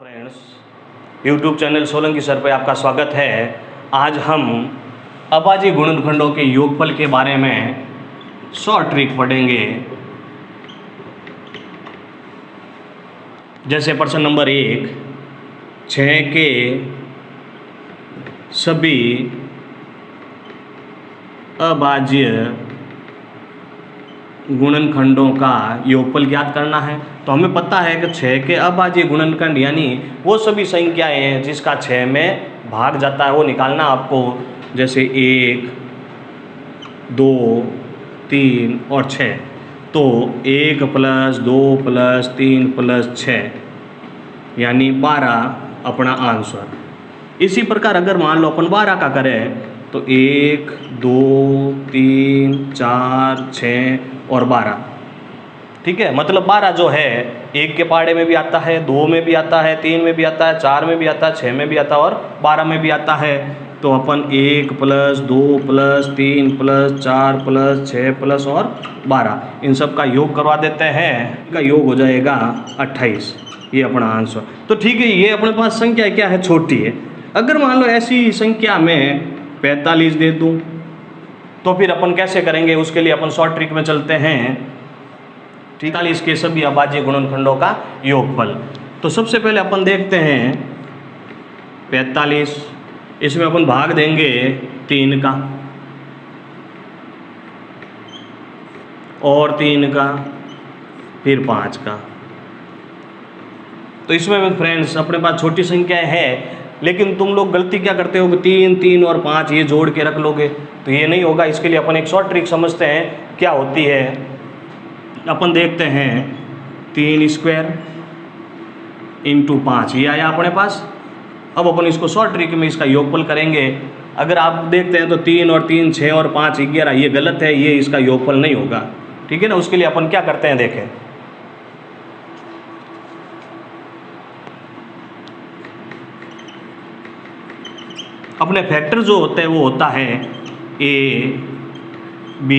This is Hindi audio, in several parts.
Friends, YouTube channel Solanki sir पे आपका स्वागत है। आज हम अभाज्य गुणनखंडों के योगफल के बारे में शॉर्ट ट्रिक पढ़ेंगे। जैसे प्रश्न नंबर 1, 6 के सभी अभाज्य गुणनखंडों का योगफल ज्ञात करना है। तो हमें पता है कि 6 के अभाज्य गुणनखंड यानी वो सभी संख्याएं हैं जिसका 6 में भाग जाता है, वो निकालना आपको। जैसे 1, 2, 3 और 6। तो 1 + 2 + 3 + 6 यानी 12 अपना आंसर। इसी प्रकार अगर मान लो अपन 12 का करें तो 1, 2, 3, 4, 6 और 12। ठीक है, मतलब 12 जो है 1 के पहाड़े में भी आता है, 2 में भी आता है, 3 में भी आता है, 4 में भी आता है, 6 में भी आता है और 12 में भी आता है। तो अपन 1 + 2 + 3 + 4 + 6 और 12 इन सब का योग करवा देते हैं। इनका योग हो जाएगा 28, ये अपना आंसर। तो ठीक है, ये अपने पास संख्या क्या है, छोटी है। अगर मान लो ऐसी संख्या में 45 दे दूँ तो फिर अपन कैसे करेंगे, उसके लिए अपन शॉर्ट ट्रिक में चलते हैं। 43 के सभी अभाज्य गुणनखंडों का योगफल। तो सबसे पहले अपन देखते हैं 45, इसमें अपन भाग देंगे 3 का और 3 का, फिर 5 का। तो इसमें फ्रेंड्स अपने पास छोटी संख्याएं हैं, लेकिन तुम लोग गलती क्या करते हो कि 3, 3 और 5 ये जोड़ के रख लोगे, तो ये नहीं होगा। इसके लिए अपन एक शॉर्ट ट्रिक समझते हैं क्या होती है। अपन देखते हैं 3² × 5 ये आया अपने पास। अब अपन इसको शॉर्ट ट्रिक में इसका योगफल करेंगे। अगर आप देखते हैं तो 3 और 3 6 और 5 11, ये गलत है, ये इसका योगफल नहीं होगा। ठीक है ना। उसके लिए अपन क्या करते हैं, देखें। अपने फैक्टर जो होते हैं वो होता है A, B,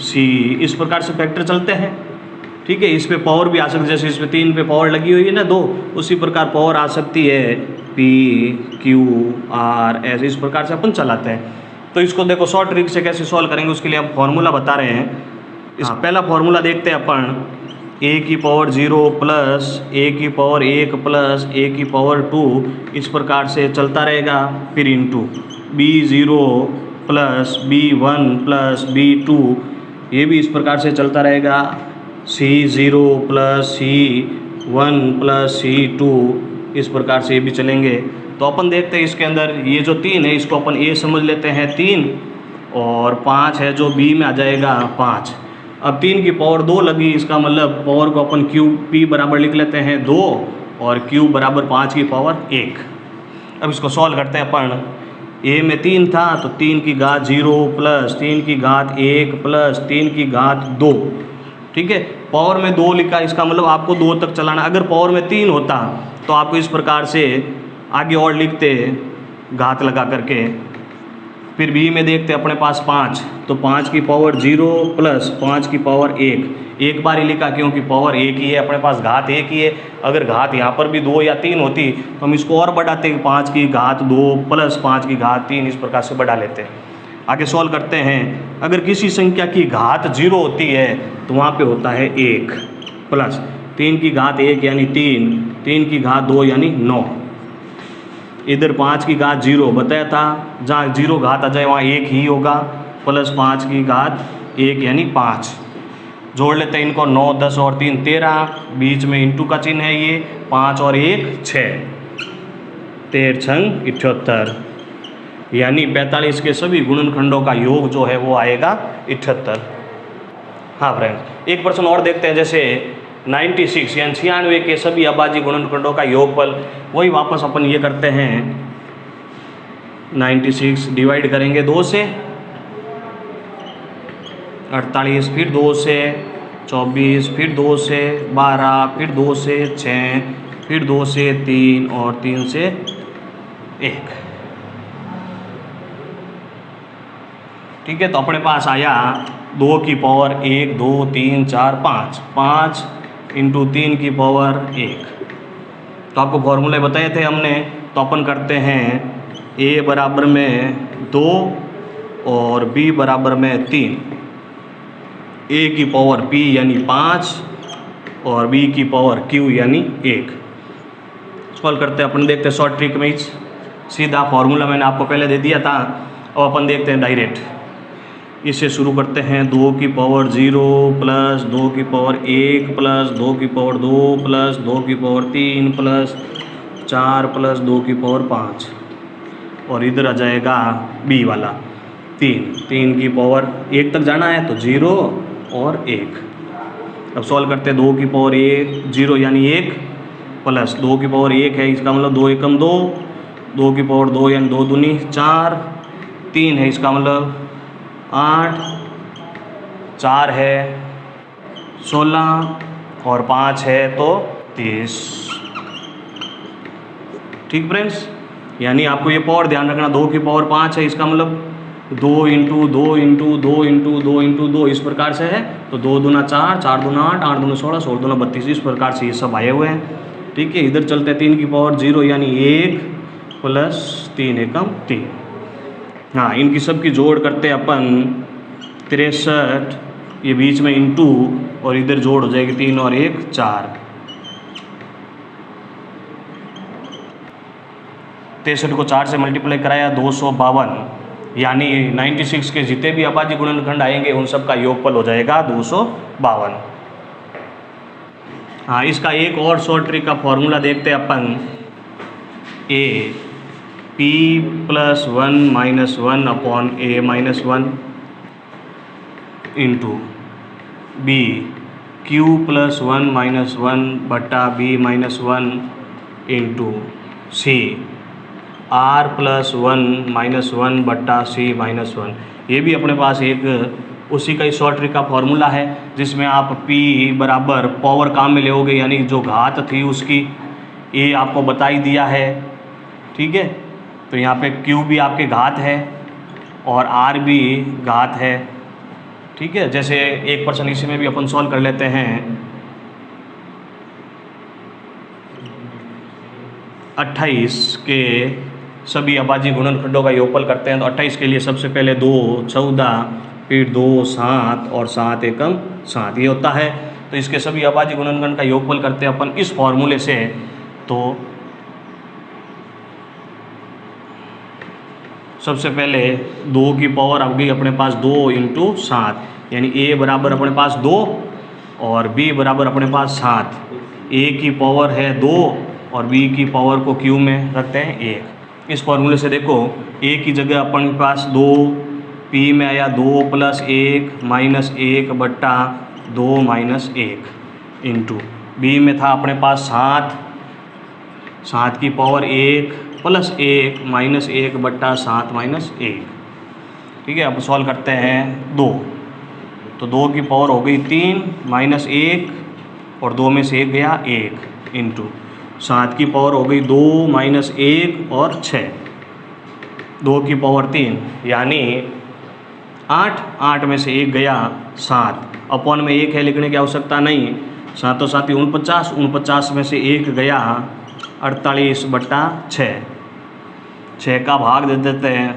C, इस प्रकार से फैक्टर चलते हैं। ठीक है, इस पे पावर भी आ सकती है, जैसे इस पे 3 पे पावर लगी हुई है ना 2, उसी प्रकार पावर आ सकती है P, Q, R, S, इस प्रकार से अपन चलाते हैं। तो इसको देखो शॉर्ट ट्रिक से कैसे सॉल्व करेंगे, उसके लिए हम फॉर्मूला बता रहे हैं। पहला फॉर्मूला देखते हैं अपन। A⁴ प्लस A⁴ इस प्रकार से चलता रहेगा। फिर into B0 plus B1 plus B2, ये भी इस प्रकार से चलता रहेगा। C0 plus C1 plus C2, इस प्रकार से ये भी चलेंगे। तो अपन देखते हैं इसके अंदर ये जो 3 है इसको अपन A समझ लेते हैं 3, और 5 है जो B में आ जाएगा 5। अब 3 की पावर 2 लगी, इसका मतलब पावर को अपन P बराबर लिख लेते हैं 2 और Q बराबर 5 की पावर 1। अब इसको सॉल्व करते हैं अपन। A में 3 था तो 3 की घात 0 प्लस 3 की घात 1 प्लस 3 की घात 2। ठीक है, पावर में 2 लिखा, इसका मतलब आपको 2 तक चलाना। अगर पावर में 3 होता तो आपको इस प्रकार से आगे और लिखते घात लगा करके। फिर B में देखते अपने पास 5, तो 5 की पावर 0 प्लस 5 की पावर 1, एक बार ही लिखा क्योंकि पावर 1 ही है, अपने पास घात 1 ही है। अगर घात यहाँ पर भी 2 या 3 होती तो हम इसको और बढ़ाते, 5 की घात 2 प्लस 5 की घात 3, इस प्रकार से बढ़ा लेते हैं। आगे सॉल्व करते हैं। अगर किसी संख्या की घात 0 होती है तो वहाँ पे होता है 1 प्लस 3 की घात 1 यानी 3, 3 की घात 2 यानी 9। इधर 5 की घात 0 बताया था, जहाँ 0 घात आ जाए वहाँ 1 ही होगा, प्लस 5 की घात 1 यानी 5। जोड़ लेते हैं इनको, 9, 10 और 3 13, बीच में इंटू का चिन्ह है ये, 5 और 1 6, 13 छंग 78, यानी 45 के सभी गुणनखंडों का योग जो है वो आएगा 78। हाँ फ्रेंड्स, एक प्रश्न और देखते हैं। जैसे 96 यानी 96 के सभी अभाज्य गुणनखंडों का योगफल। वही वापस अपन ये करते हैं, 96 डिवाइड करेंगे 2 से, 48 फिर 2 से, 24 फिर 2 से, 12 फिर 2 से, 6 फिर 2 से, 3 और 3 से 1। ठीक है, तो अपने पास आया 2 की पावर 1 2 3 4 5, 5 × 3 की पावर 1, तो आपको फॉर्मूले बताए थे हमने, तो अपन करते हैं a बराबर में 2 और b बराबर में 3, a की पावर p यानी 5 और b की पावर q यानी 1। सॉल्व करते हैं अपन, देखते हैं शॉर्ट ट्रिक में सीधा फॉर्मूला मैंने आपको पहले दे दिया था। अब अपन देखते हैं डायरेक्ट, इससे शुरू करते हैं 2 की पावर 0 प्लस 2 की पावर 1 प्लस 2 की पावर 2 प्लस 2 की पावर 3 प्लस 4 प्लस 2 की पावर 5, और इधर आ जाएगा b वाला 3 की पावर 1 तक जाना है तो 0 और 1। अब सॉल्व करते हैं 2 की पावर 0 यानी 1 प्लस 2 की पावर 1 है, इसका मतलब 2 एकम 2, 2 की पावर 2 यानी 2 दूनी 4, 3 है इसका मतलब 8, 4 है 16 और 5 है तो 30। ठीक फ्रेंड्स, यानी आपको ये पावर ध्यान रखना, 2 की पावर 5 है, इसका मतलब 2 इंटू 2 इंटू 2 इंटू 2 इंटू 2 इस प्रकार से है, तो 2 दूना 4, 4 दूना 8, 8 दूना 16, 16 दूना 32, इस प्रकार से ये सब आए हुए हैं। ठीक है, इधर चलते हैं 3 की पावर 0 यानी 1 प्लस 3 एकम 3। हाँ, इनकी सब की जोड़ करते हैं अपन 63, ये बीच में इंटू और इधर जोड़ हो जाएगी 3 और 1 4। 63 को 4 से मल्टीप्लाई कराया 252, यानी 96 के जितने भी अभाज्य गुणनखंड आएंगे उन सब का योगफल हो जाएगा 252। हाँ, इसका एक और शॉर्ट ट्रिक का फॉर्मूला देखते हैं अपन, a p plus 1 minus 1 upon a minus 1 into b q plus 1 minus 1 बटा b minus 1 into c r plus 1 minus 1 बटा c माइनस 1। ये भी अपने पास एक उसी का ही शॉर्ट ट्रिक का फॉर्मूला है, जिसमें आप p बराबर पावर काम में लेओगे, यानी जो घात थी उसकी a आपको बता ही दिया है। ठीक है, तो यहाँ पे q भी आपके घात है और r भी घात है। ठीक है, जैसे 1% इसी में भी अपन सॉल्व कर लेते हैं। 28 के सभी अभाज्य गुणनखंडों का योगफल करते हैं, तो 28 के लिए सबसे पहले 2 14, फिर 2 7 और 7 एकम 7 ये होता है। तो इसके सभी अभाज्य गुणनखंड का योगफल करते हैं अपन इस फॉर्मूले से। तो सबसे पहले 2 की पावर आ गई अपने पास 2 इंटू 7, यानी a बराबर अपने पास 2 और b बराबर अपने पास 7। a की पावर है 2 और b की पावर को q में रखते हैं 1। इस फॉर्मूले से देखो, a की जगह अपने पास 2, p में आया 2 प्लस 1 माइनस 1 बट्टा 2 माइनस 1 इंटू b में था अपने पास 7, 7 की पावर 1 प्लस 1 माइनस 1 बट्टा 7 माइनस 1। ठीक है, अब सॉल्व करते हैं 2, तो 2 की पावर हो गई 3 माइनस 1 और 2 में से 1 गया 1 इंटू 7 की पावर हो गई 2 माइनस 1 और 6, 2 की पावर 3 यानी 8, 8 में से 1 गया 7, अपॉन में 1 है लिखने की आवश्यकता नहीं, 7 और 7 49, 49 में से 1 गया 48 बट्टा 6, 6 का भाग दे देते हैं,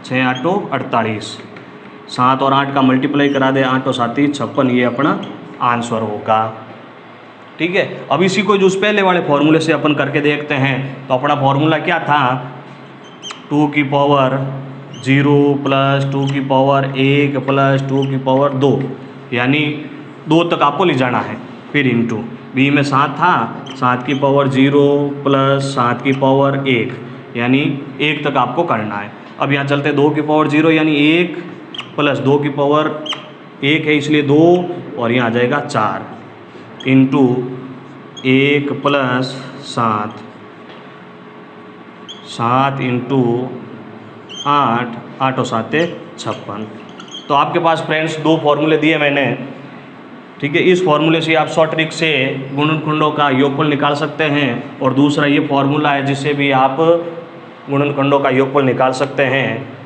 6 8 48, 7 और 8 का मल्टीप्लाई करा दे, 8 और 7 56, ये अपना आंसर होगा। ठीक है, अब इसी को जो उस पहले वाले फॉर्मूले से अपन करके देखते हैं। तो अपना फॉर्मूला क्या था, 2 की पावर 0 प्लस 2 की पावर 1 प्लस 2 की पावर 2, यानी 2 तक आपको ले जाना है। फिर इंटू b में 7 था, 7 की पावर 0 प्लस 7 की पावर 1, यानी 1 तक आपको करना है। अब यहाँ चलते 2 की पावर 0 यानी 1 प्लस 2 की पावर 1 है इसलिए 2, और यहाँ आ जाएगा 4 इंटू 1 प्लस 7, 7 इंटू 8, 8 और 7 56। तो आपके पास फ्रेंड्स 2 फॉर्मूले दिए मैंने। ठीक है, इस फॉर्मूले से आप शॉर्ट ट्रिक से गुणनखंडों का योगफल निकाल सकते हैं, और दूसरा ये फॉर्मूला है जिससे भी आप गुणनखंडों का योगफल निकाल सकते हैं।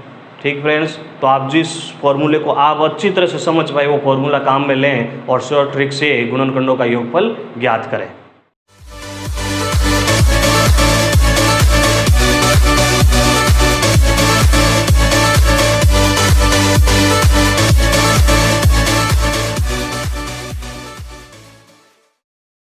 ठीक फ्रेंड्स, तो आप जिस फॉर्मूले को आप अच्छी तरह से समझ पाए वो फॉर्मूला काम में लें और शॉर्ट ट्रिक से गुणनखंडों का योगफल ज्ञात करें।